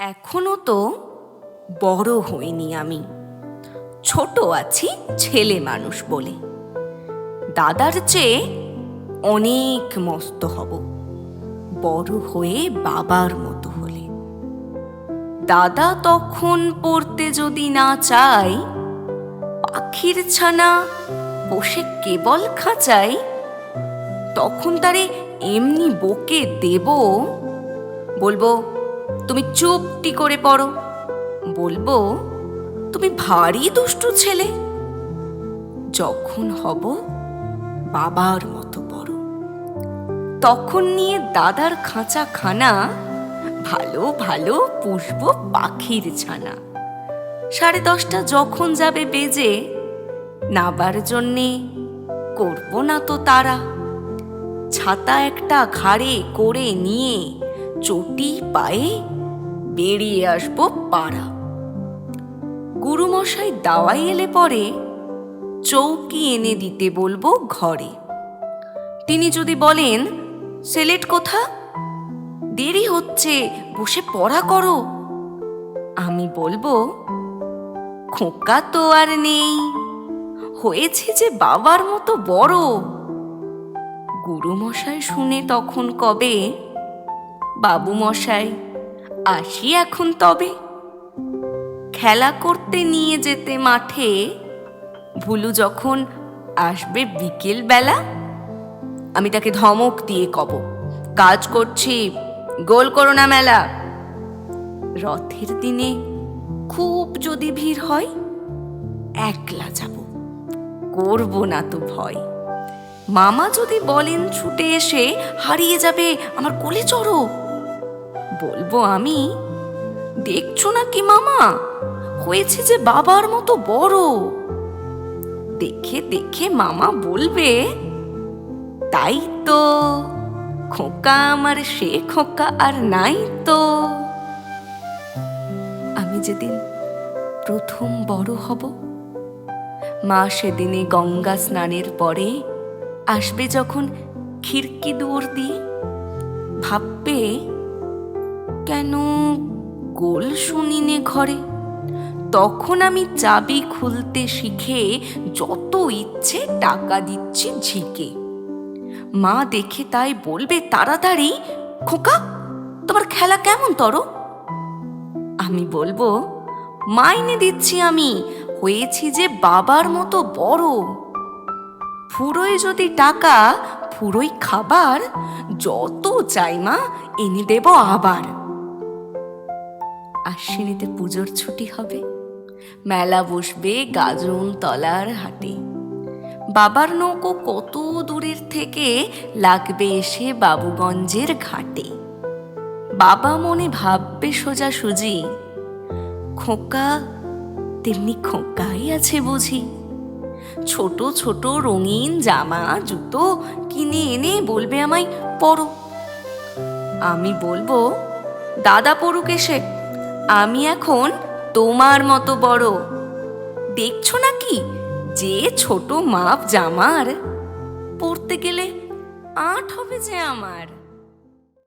এখনো তো বড় হইনি আমি, ছোট আছি ছেলে মানুষ বলে। দাদার চেয়ে অনেক মস্ত হব বড় হয়ে বাবার মতো হলে। দাদা তখন পড়তে যদি না চাই, পাখির ছানা বসে কেবল খাঁচাই, তখন তারে এমনি বকে দেব, বলবো তুমি চুপটি করে পড়ো, বলবো তুমি ভারী দুষ্টু ছেলে। যখন হব বাবার মতো বড়, তখন নিয়ে দাদার খাঁচা খানা ভালো ভালো পুষবো পাখির ছানা। 10:30 যখন যাবে বেজে, নাবার জন্যে করবো না তো তারা। ছাতা একটা ঘাড়ে করে নিয়ে চটি পায়ে বেরিয়ে আসবো পাড়া। গুরুমশাই দাওয়াই এলে পরে চৌকি এনে দিতে বলবো ঘরে। তিনি যদি বলেন সেলেট কোথা, দেরি হচ্ছে বসে পড়া করো, আমি বলবো খোকা তো আর নেই, হয়েছে যে বাবার মতো বড়। গুরুমশাই শুনে তখন কবে, বাবু মশাই আসি এখন তবে। খেলা করতে নিয়ে যেতে মাঠে, ভুলু যখন আসবে বিকেল বেলা, আমি তাকে ধমক দিয়ে কব, কাজ করছি গোল করো না মেলা। রথের দিনে খুব যদি ভিড় হয়, একলা যাব, করব না তো ভয়। মামা যদি বলেন ছুটে এসে হারিয়ে যাবে আমার কোলে চড়ো, বলবো আমি, দেখছো না কি মামা, হয়েছে যে বাবার মতো বড়। দেখে দেখে মামা বলবে, তাই তো, খোকা আমার সে খোকা আর নাই তো। আমি যেদিন প্রথম বড় হব, মা সেদিনে গঙ্গা স্নানের পরে আসবে যখন খিড়কি দুয়ার দিয়ে, ভাববে কেন গোল শুনিনে ঘরে। তখন আমি চাবি খুলতে শিখে যত ইচ্ছে টাকা দিচ্ছি ঝিকে। মা দেখে তাই বলবে তাড়াতাড়ি, খোকা তোমার খেলা কেমন তর। আমি বলবো মাইনে দিচ্ছি আমি, হয়েছি যে বাবার মতো বড়। ফুরোয় যদি টাকা, ফুরোই খাবার, যত চাই মা এনে দেব আবার। আশ্বিনীতে পুজোর ছুটি হবে, মেলা বসবে গাজন তলার হাটে। বাবার নৌকো কত দূরের থেকে লাগবে এসে বাবুগঞ্জের ঘাটে। বাবা মনে ভাববে সোজাসুজি, খোকা তেমনি খোকাই আছে বুঝি। ছোট ছোট রঙিন জামা জুতো কিনে এনে বলবে আমায় পরো। আমি বলবো দাদা পড়ুক এসে, আমি এখন তোমার মতো বড়। দেখছো নাকি যে ছোট মাপ জামার, পরতে গেলে আঁট হবে যে আমার।